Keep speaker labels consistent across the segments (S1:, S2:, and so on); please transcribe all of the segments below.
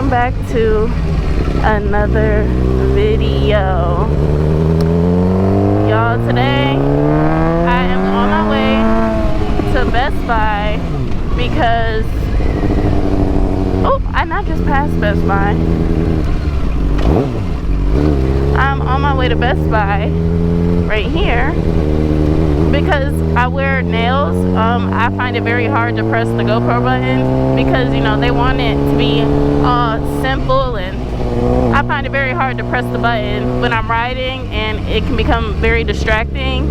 S1: welcome back to another video. Y'all, today I am on my way to Best Buy because I not just passed Best Buy. I'm on my way to Best Buy right here because I wear nails. I find it very hard to press the GoPro button because, you know, they want it to be simple, and I find it very hard to press the button when I'm riding, and it can become very distracting.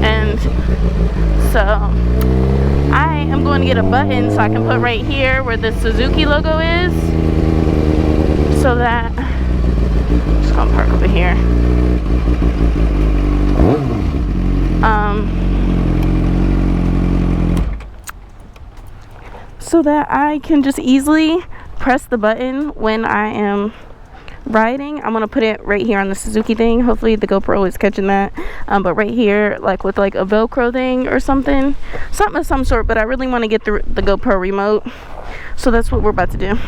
S1: And so I am going to get a button so I can put right here where the Suzuki logo is, so that I'm just gonna park over here. So that I can just easily press the button when I am riding. I'm gonna put it right here on the Suzuki thing. Hopefully the GoPro is catching that. But right here, like with like a Velcro thing or something of some sort. But I really want to get the GoPro remote, so that's what we're about to do.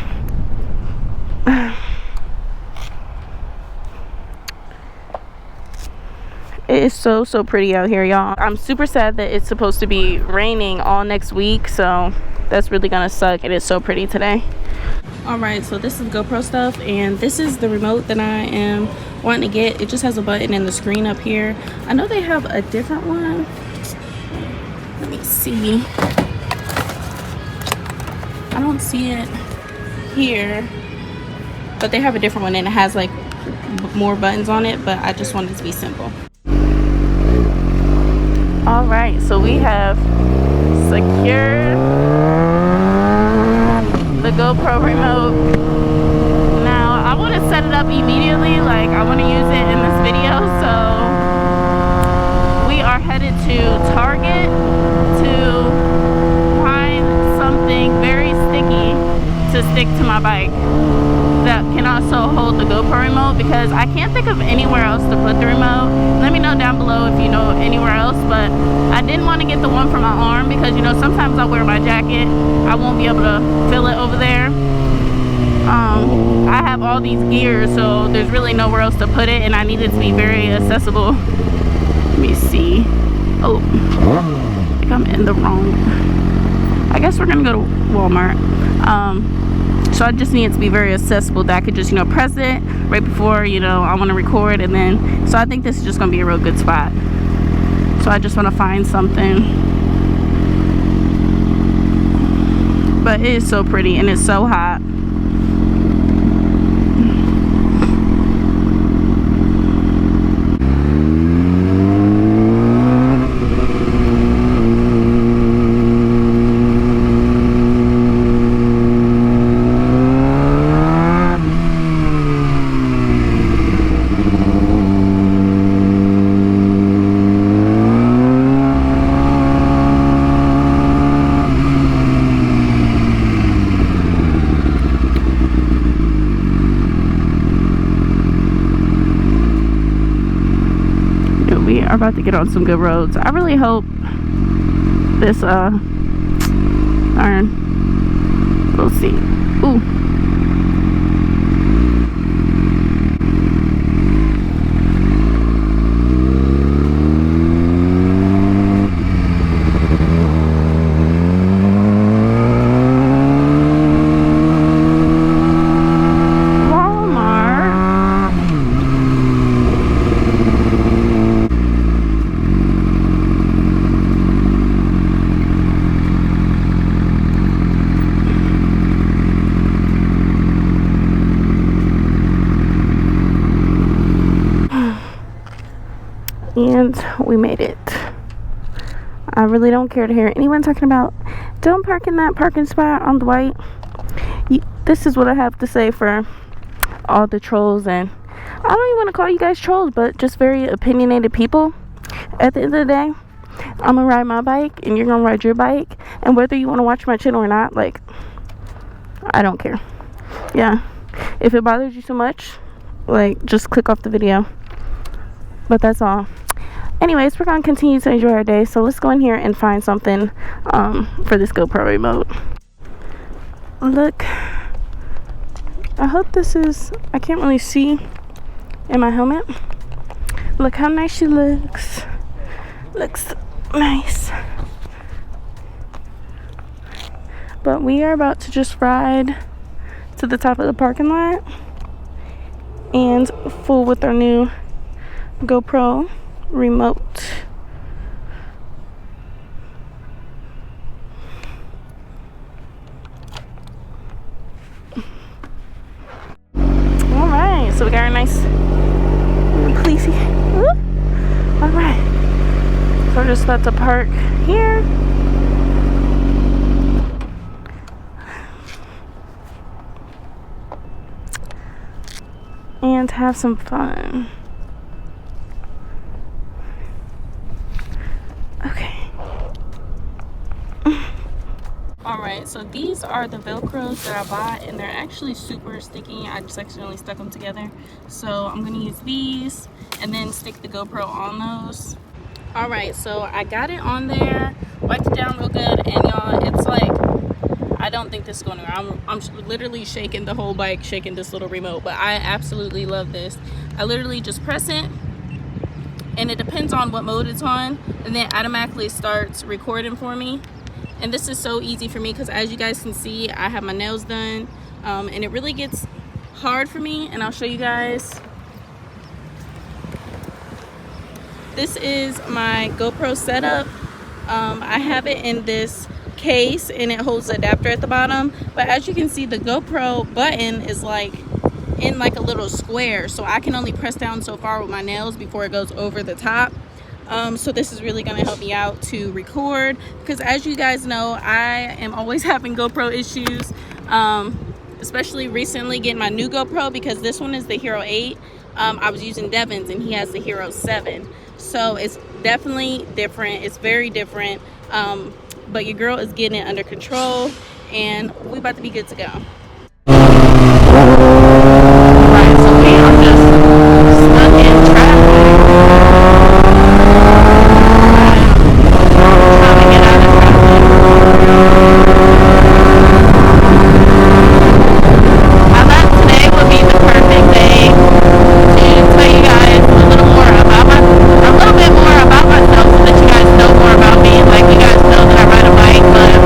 S1: It is so pretty out here, y'all. I'm super sad that it's supposed to be raining all next week, so that's really gonna suck. It is so pretty today. All right, so this is GoPro stuff, and this is the remote that I am wanting to get. It just has a button and the screen up here. I know they have a different one. Let me see. I don't see it here, but they have a different one, and it has like more buttons on it, but I just wanted it to be simple. All right, so we have secured the GoPro remote. Now I want to set it up immediately, like I want to use it in this video. So we are headed to Target to find something very sticky to stick to my bike that can also hold the GoPro remote, because I can't think of anywhere else to put the remote. Let me know down below if you know anywhere else, but I didn't want to get the one for my arm because, you know, sometimes I wear my jacket, I won't be able to feel it over there. I have all these gears, so there's really nowhere else to put it, and I need it to be very accessible. Let me see. Oh, I think I'm in the wrong. I guess we're gonna go to Walmart. So I just need it to be very accessible, that I could just, you know, press it right before, you know, I want to record, and then, so I think this is just gonna be a real good spot. So I just want to find something, but it is so pretty and it's so hot. We are about to get on some good roads. I really hope this iron, we'll see. Ooh. And we made it. I really don't care to hear anyone talking about don't park in that parking spot on the white. This is what I have to say for all the trolls, and I don't even want to call you guys trolls, but just very opinionated people. At the end of the day, I'm gonna ride my bike and you're gonna ride your bike, and whether you want to watch my channel or not, like, I don't care. Yeah, if it bothers you so much, like, just click off the video. But that's all. Anyways, we're gonna continue to enjoy our day, so let's go in here and find something for this GoPro remote. Look, I hope this is, I can't really see in my helmet. Look how nice she looks. Looks nice. But we are about to just ride to the top of the parking lot and fool with our new GoPro remote. Alright, so we got our nice pleasy. Alright. So we're just about to park here. And have some fun. Okay. Alright, so these are the Velcros that I bought, and they're actually super sticky. I just accidentally stuck them together. So I'm going to use these and then stick the GoPro on those. Alright, so I got it on there, wiped it down real good, and y'all, it's like, I don't think this is going to, I'm literally shaking the whole bike, shaking this little remote, but I absolutely love this. I literally just press it, and it depends on what mode it's on, and then automatically starts recording for me. And this is so easy for me because, as you guys can see, I have my nails done, and it really gets hard for me, and I'll show you guys. This is my GoPro setup. I have it in this case, and it holds the adapter at the bottom, but as you can see, the GoPro button is like in like a little square, so I can only press down so far with my nails before it goes over the top. So this is really going to help me out to record, because as you guys know, I am always having GoPro issues, especially recently getting my new GoPro, because this one is the Hero 8. I was using Devin's and he has the Hero 7, so it's definitely different. It's very different, but your girl is getting it under control, and we about to be good to go. Right, so we are just stuck in traffic. Trying to get out of traffic. I thought today would be the perfect day to tell you guys a little more about a little bit more about myself, so that you guys know more about me. Like, you guys know that I ride a bike, but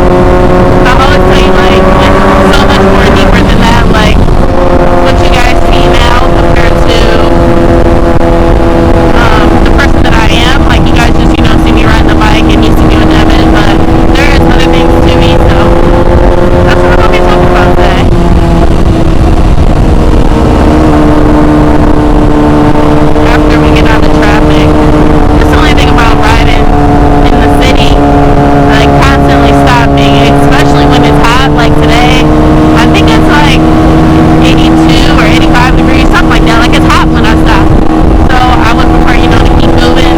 S1: I always tell you, like, it's so much more deeper than that. Like, what you guys see now compared to the person that I am. Like, you guys just, see me riding a bike and you see me with Devin, but there is other things to me, so that's what I'm going to be talking about today. After we get out of traffic, that's the only thing about riding in the city, like, constantly stopping, especially when it's hot, like today. I think it's like 82 or 85 degrees, something like that. Like, it's hot when I stop, so I would prefer, to keep moving.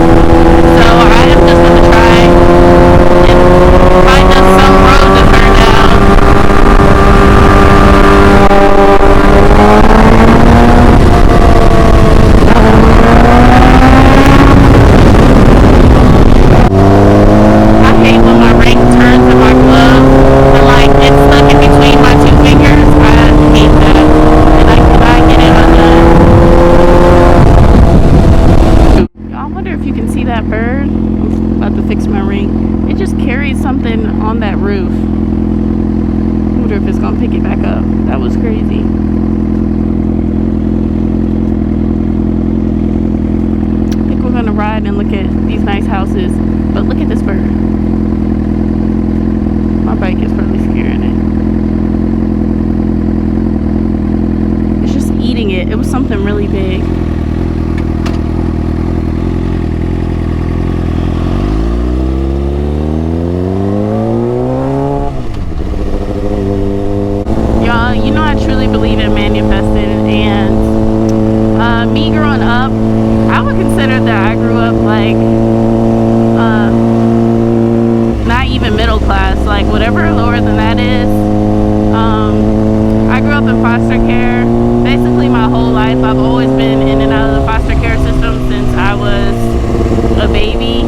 S1: So I am just going to try and find us some road to turn down. I hate when my ring turns in my glove and, like, it's stuck in between my two fingers. I hate that, and I cannot get it undone. I wonder if you can see that bird. I'm about to fix my ring. It just carried something on that roof. I wonder if it's gonna pick it back up. That was crazy. I think we're gonna ride and look at these nice houses, but look at this bird. My bike is probably scaring it. It's just eating it. It was something really big. Y'all, I truly believe in manifesting, and me growing up, I would consider that I grew up like not even middle class, like whatever lower than that is. I grew up in foster care basically my whole life. I've always been in and out of the foster care system since I was a baby,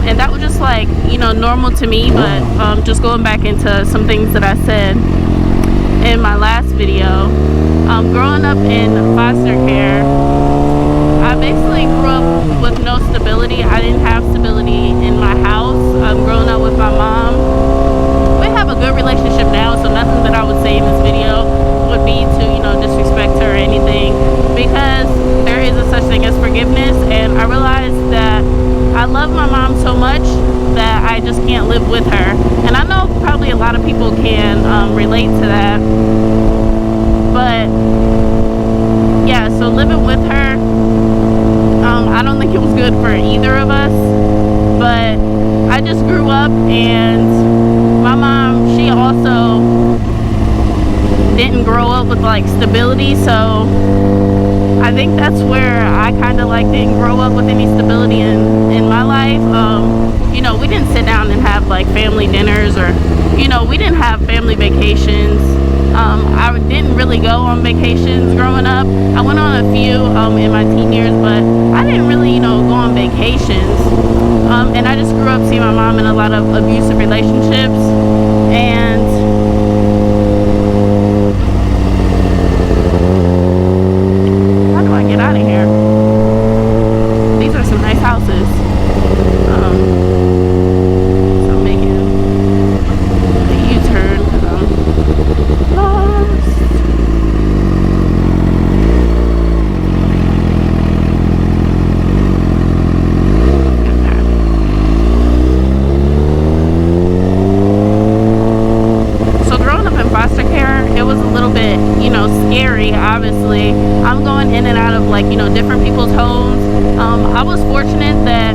S1: and that was just like normal to me. But just going back into some things that I said in my last video, growing up in foster care, I basically grew up with no stability. I didn't have stability in my house. Growing up with my mom, we have a good relationship now, so nothing that I would say in this video would be to, you know, disrespect her or anything, because there is a such thing as forgiveness, and I realized that I love my mom so much that I just can't live with her. And I know probably a lot of people can relate to that, but yeah, so living with her, I don't think it was good for either of us. But I just grew up, and my mom, she also didn't grow up with like stability, so I think that's where I kind of like didn't grow up with any stability in my life. You know, we didn't sit down and have like family dinners, or, you know, we didn't have family vacations. I didn't really go on vacations growing up. I went on a few in my teen years, but I didn't really, you know, go on vacations. And I just grew up seeing my mom in a lot of abusive relationships, and how do I get out of here? These are some nice houses. So I'm making a U-turn because I'm lost. So growing up in foster care, it was a little bit, you know, scary. Obviously, I'm going in and out of, like, you know, different people's homes. I was fortunate that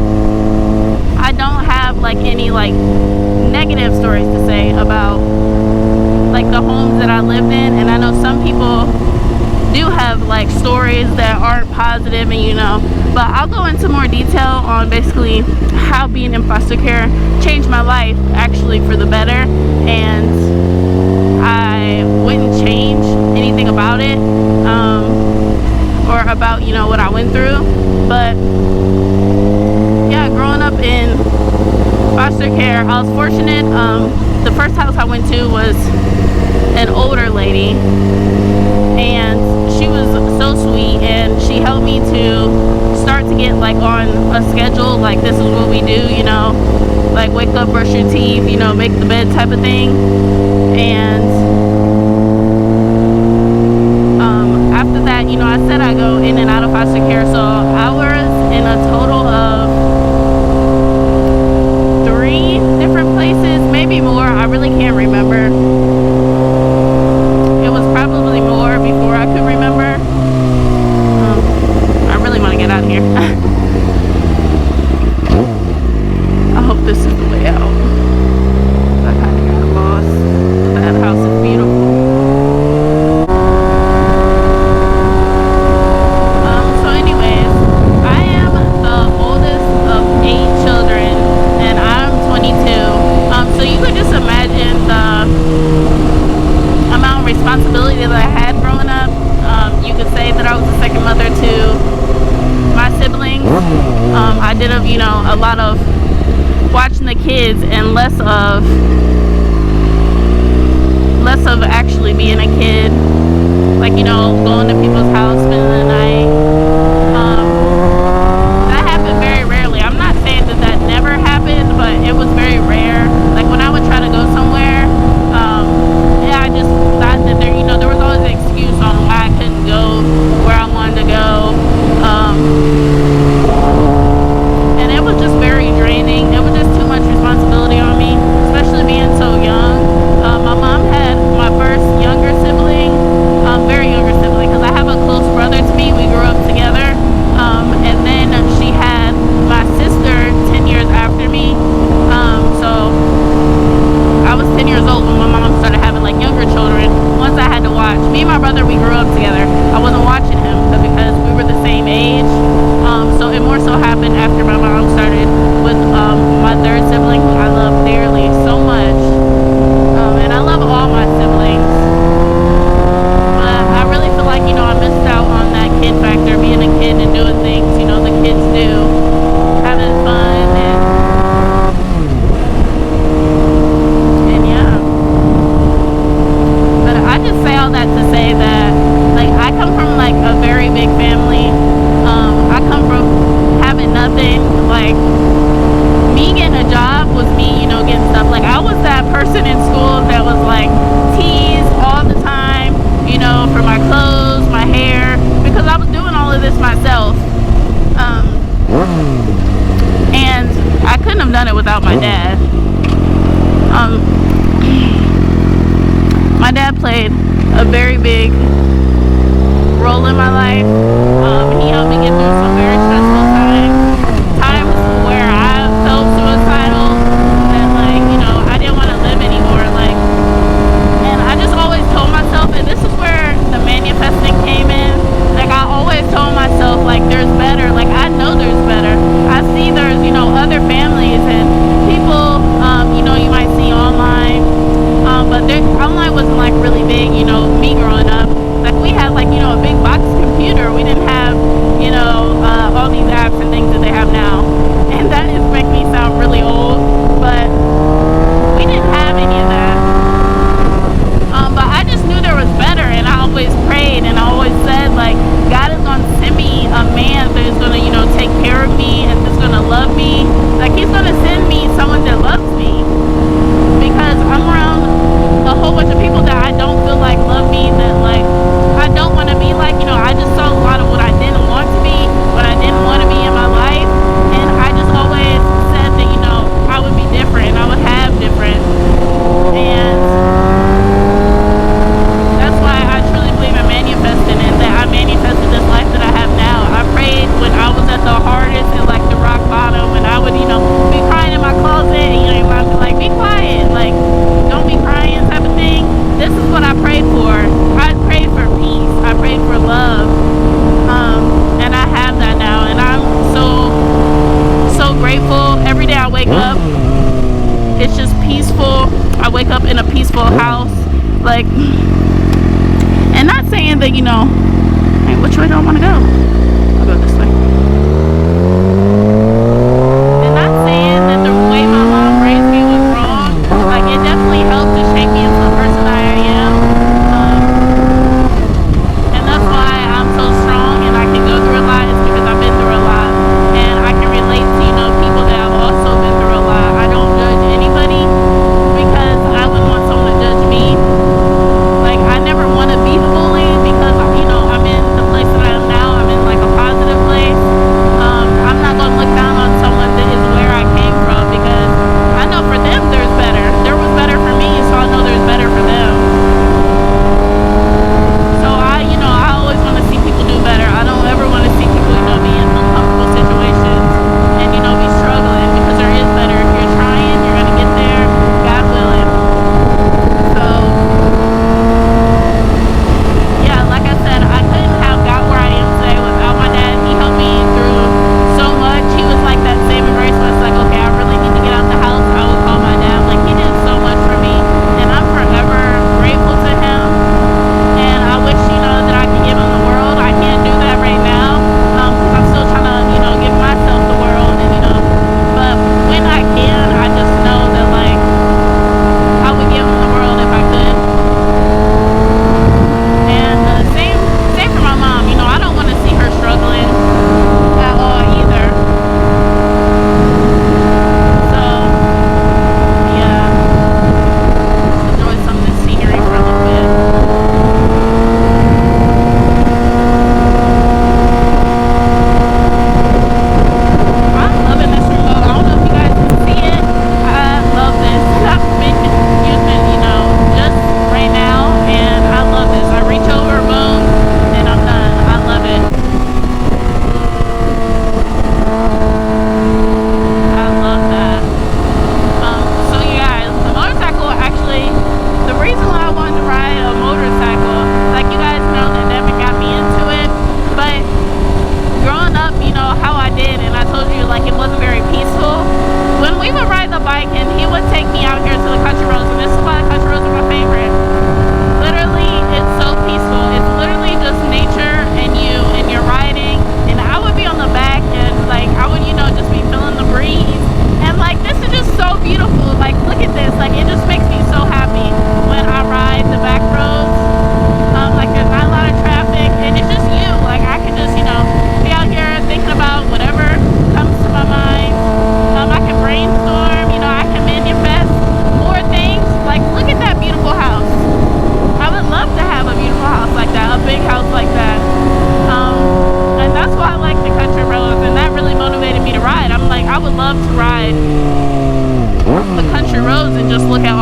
S1: I don't have like any like negative stories to say about like the homes that I lived in, and I know some people do have like stories that aren't positive, and you know, but I'll go into more detail on basically how being in foster care changed my life actually for the better, and I wouldn't change anything about it, or about, you know, what I went through. But yeah, growing up in foster care, I was fortunate. The first house I went to was an older lady, and she was so sweet, and she helped me to start to get like on a schedule, like this is what we do, you know, like wake up, brush your teeth, you know, make the bed type of thing. And after that, you know, I said I go in and out of foster care, so I was in a total of 3 different places, maybe more. I really can't remember. It was probably more before I could remember. I really want to get out of here. I hope this is the way out. I kind of got lost. That house is beautiful. So anyways, I am the oldest of 8 children, and I'm 22. So you could just imagine the amount of responsibility that I had growing up. You could say that I was a second mother to my siblings. I did, you know, a lot of watching the kids and less of actually being a kid, like, you know, going to people's house, spending the night. That happened very rarely. I'm not saying that that never happened, but it was very rare. Like when I would try to go somewhere, yeah, I just thought that there, you know, there was always an excuse on why I couldn't go where I wanted to go. And it was just very draining. It was just too much responsibility on me, especially being of this myself. And I couldn't have done it without my dad. My dad played a very big role in my life. He helped me get through some very stressful times where I felt suicidal, that like, you know, I didn't want to live anymore. Like, and I just always told myself, and this is where the manifesting came in. Like, I always told myself, like, there's better. Like, I know there's better. I see there's, you know, other families and people, you know, you might see online, but online wasn't like really big, you know, me growing up. Like, we had like, you know, a big box computer. We didn't have, you know, all these apps and things that they have now. And that is making me sound really old, but we didn't have any of that. But I just knew there was better, and I always prayed, and I always said, like, God is gonna send me a man that is gonna, you know, take care of me and that's gonna love me. Like, he's gonna send me someone that loves me, because I'm around a whole bunch of people that I don't feel like love me, that like I don't want to be like, you know, I just saw a lot of what I didn't want to be, what I didn't want to be in my life, and I just always said that, you know, I would be different, I would have different, and that's why I truly believe in manifesting, and that I manifested this life that I have now. I prayed when I was at the hardest and like the rock bottom, and I would, you know, be crying in my closet, and you know, I'd be like, be quiet, like, don't be crying type of thing. This is what I prayed for. I prayed for peace. I prayed for love. And I have that now, and I'm so grateful. Every day I wake up, it's just peaceful. I wake up in a peaceful house, like, and not saying that, you know, hey, which way do I want to go? I'll go this way. And not saying that the way my mom raised me was wrong. Like, it definitely helped to shape me into the person I am. And that's why I'm so strong and I can go through a lot, is because I've been through a lot. And I can relate to, you know, people that have also been through a lot. I don't judge anybody, because I wouldn't want someone to judge me. Like, I never want to be the bully, because, you know, I'm in the place that I am now. I'm in like a positive place.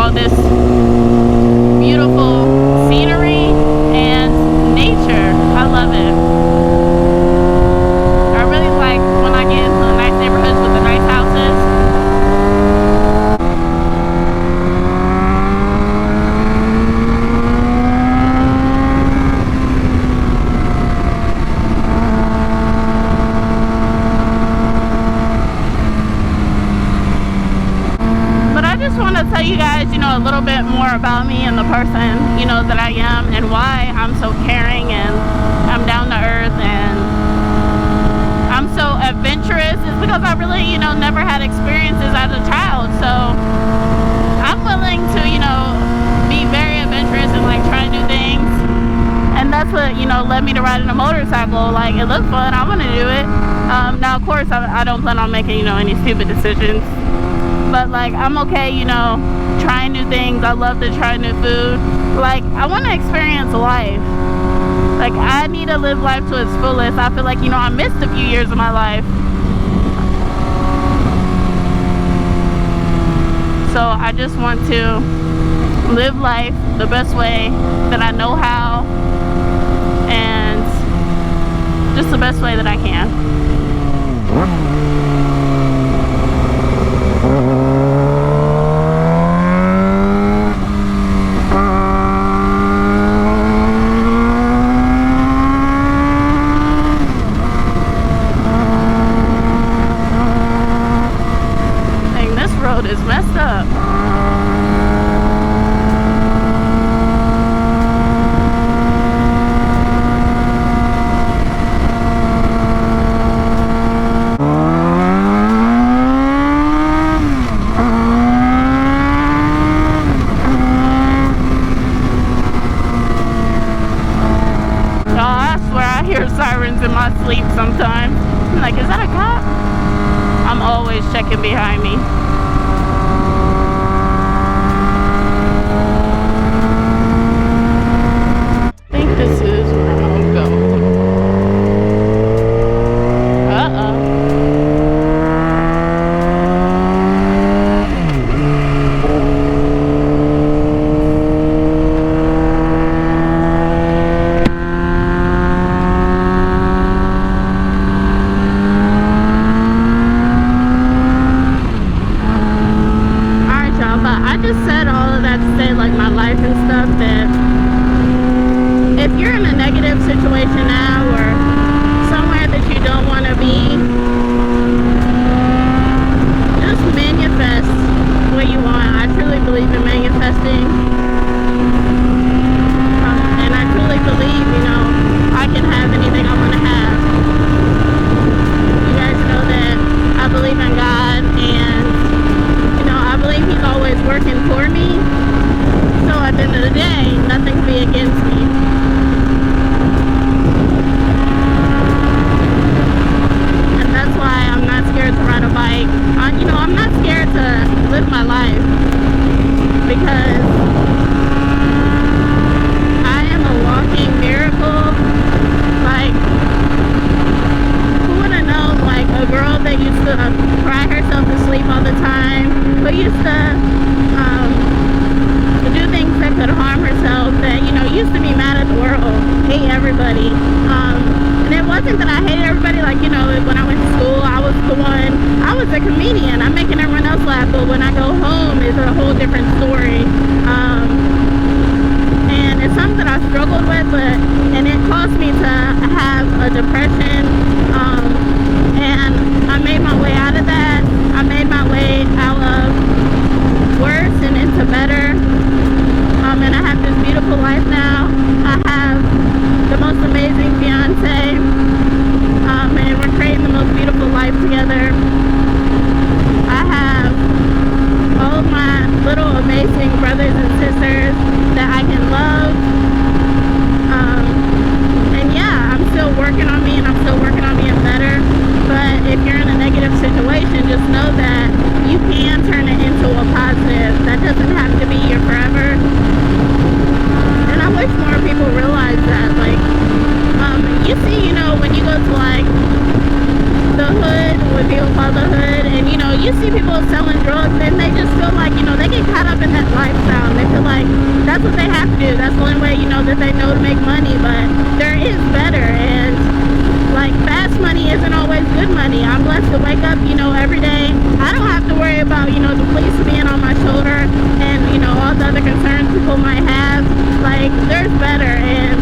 S1: know, this beautiful scenery and nature. I love it. I really like when I get into the nice neighborhoods with the nice houses. Tell you guys, you know, a little bit more about me and the person, you know, that I am and why I'm so caring and I'm down to earth and I'm so adventurous. It's because I really, you know, never had experiences as a child, so I'm willing to, you know, be very adventurous and like try new things. And that's what, you know, led me to riding a motorcycle. Like, it looked fun, I want to do it. Now of course I don't plan on making, you know, any stupid decisions. But like, I'm okay, you know, trying new things. I love to try new food. Like, I want to experience life. Like, I need to live life to its fullest. I feel like, you know, I missed a few years of my life. So I just want to live life the best way that I know how, and just the best way that I can. Is messed up. I swear I hear sirens in my sleep sometimes. I'm like, is that a cop? I'm always checking behind me. This is where I'm going. Alright, y'all, but I just said all of that to say, like, my life and stuff, that if you're in a negative situation now or somewhere that you don't want to be, just manifest what you want. I truly believe in manifesting. And I truly believe, you know, I can have anything I want to have. You guys know that I believe in God, and, you know, I believe He's always working for me. So at the end of the day, nothing can be against me. You know, I'm not scared to live my life, because I am a walking miracle. Like, who would have known, like, a girl that used to cry herself to sleep all the time, who used to do things that could harm herself, that, you know, used to be mad at the world, hate everybody. And it wasn't that I hated everybody. Like, you know, when I went to school, I was a comedian. I'm making everyone else laugh, but when I go home, it's a whole different story. And it's something I struggled with, and it caused me to have a depression. And I made my way out of that. I made my way out of worse and into better. And I have this beautiful life now. I have the most amazing fiance, and we're creating the most beautiful life together. I have all of my little amazing brothers and sisters that I can love. And yeah, I'm still working on me, and I'm still working on being better. But if you're in a negative situation, just know that you can turn it into a positive. That doesn't have to be here forever. And I wish more people realize that. Like, you see, you know, when you go to like the hood what people call the hood. And you know, you see people selling drugs and they just feel like, you know, they get caught up in that lifestyle and they feel like that's what they have to do. That's the only way, you know, that they know to make money. But there is better, and like fast money isn't always good money. I'm blessed to wake up, you know, every day. I don't have to worry about, you know, the police being on my shoulder and, you know, all the other concerns people might have. Like, there's better, and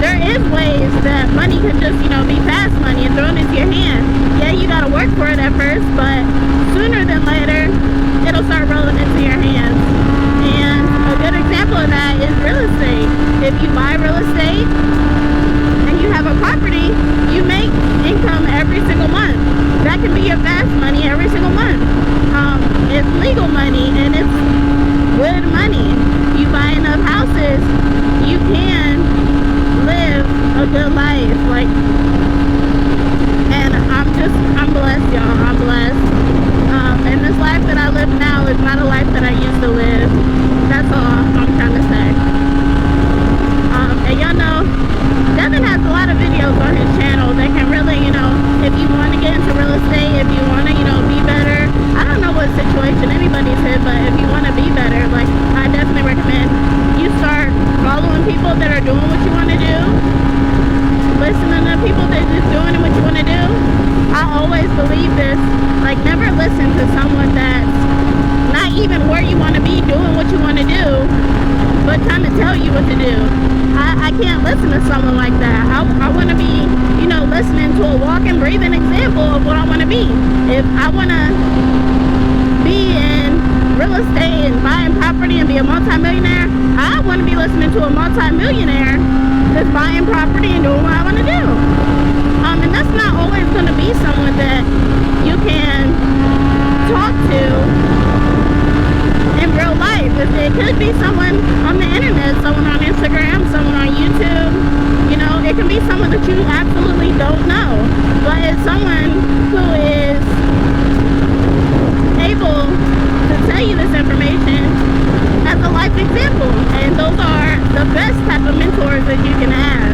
S1: there is ways that money can just, you know, be fast money and thrown into your hand. Yeah, you gotta work for it at first, but sooner than later, it'll start rolling into your hands. And a good example of that is real estate. If you buy real estate and you have a property, you make income every single month. That can be your fast money every single month. It's legal money and it's good money. You buy enough houses, you can live a good life. Like, and I'm blessed, y'all. I'm blessed. And this life that I live now is not a life that I used to live. That's all I'm trying to say. And y'all know, Devin has a lot of videos on his channel that can really, you know, if you want to get into real estate, if you want to, you know, be better. I don't know what situation anybody's in, but if you want to be better, like, I definitely recommend you start following people that are doing what you want to do, listening to people that are just doing what you want to do. I always believe this, like, never listen to someone that's not even where you want to be doing what you want to do, but trying to tell you what to do. I can't listen to someone like that. I want to be, you know, listening to a walking, breathing example of what I want to be. If I want to be in real estate and buying property and be a multi-millionaire, I want to be listening to a multi-millionaire that's buying property and doing what I want to do. And that's not always going to be someone that you can talk to in real life. It could be someone on the internet, someone on Instagram, someone on YouTube. You know, it can be someone that you absolutely don't know, but it's someone who is able to tell you this information as a life example, and those are the best type of mentors that you can have.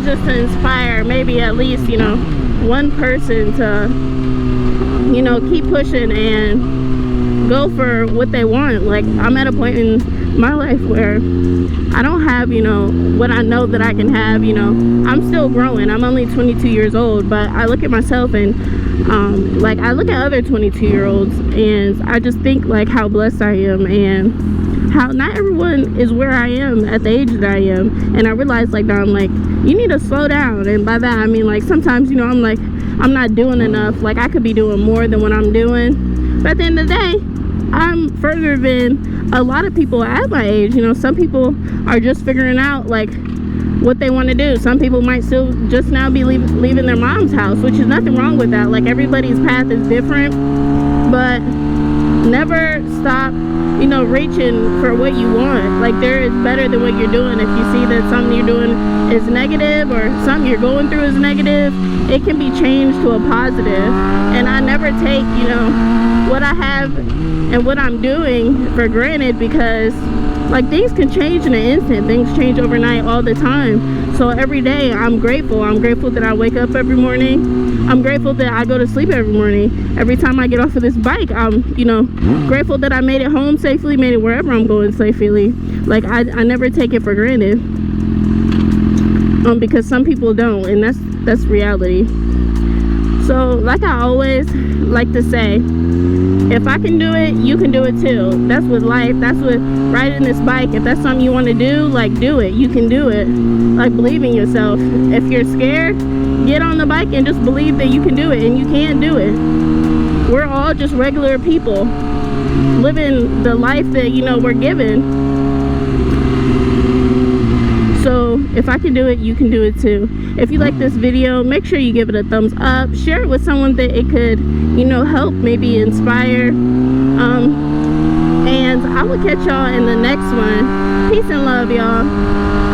S1: Just to inspire maybe at least, you know, one person to, you know, keep pushing and go for what they want. Like, I'm at a point in my life where I don't have, you know, what I know that I can have. You know, I'm still growing. I'm only 22 years old, but I look at myself and like, I look at other 22-year-olds and I just think like how blessed I am, and how not everyone is where I am at the age that I am. And I realized, like, now I'm like, you need to slow down. And by that I mean, like, sometimes, you know, I'm like, I'm not doing enough. Like, I could be doing more than what I'm doing. But at the end of the day, I'm further than a lot of people at my age. You know, some people are just figuring out like what they want to do. Some people might still just now be leaving their mom's house, which is nothing wrong with that. Like, everybody's path is different, but never stop, you know, reaching for what you want. Like, there is better than what you're doing. If you see that something you're doing is negative, or something you're going through is negative, it can be changed to a positive. And I never take, you know, what I have and what I'm doing for granted, because like, things can change in an instant. Things change overnight all the time. So every day I'm grateful. I'm grateful that I wake up every morning. I'm grateful that I go to sleep every morning. Every time I get off of this bike, I'm, you know, grateful that I made it home safely, made it wherever I'm going safely. Like, I never take it for granted, because some people don't, and that's reality. So like I always like to say, if I can do it, you can do it too. That's with life. That's with riding this bike. If that's something you want to do, like, do it. You can do it. Like, believe in yourself. If you're scared, get on the bike and just believe that you can do it, and you can do it. We're all just regular people living the life that, you know, we're given. So So if I can do it, you can do it too. If you like this video, make sure you give it a thumbs up. Share it with someone that it could, you know, help, maybe inspire. And I will catch y'all in the next one. Peace and love, y'all.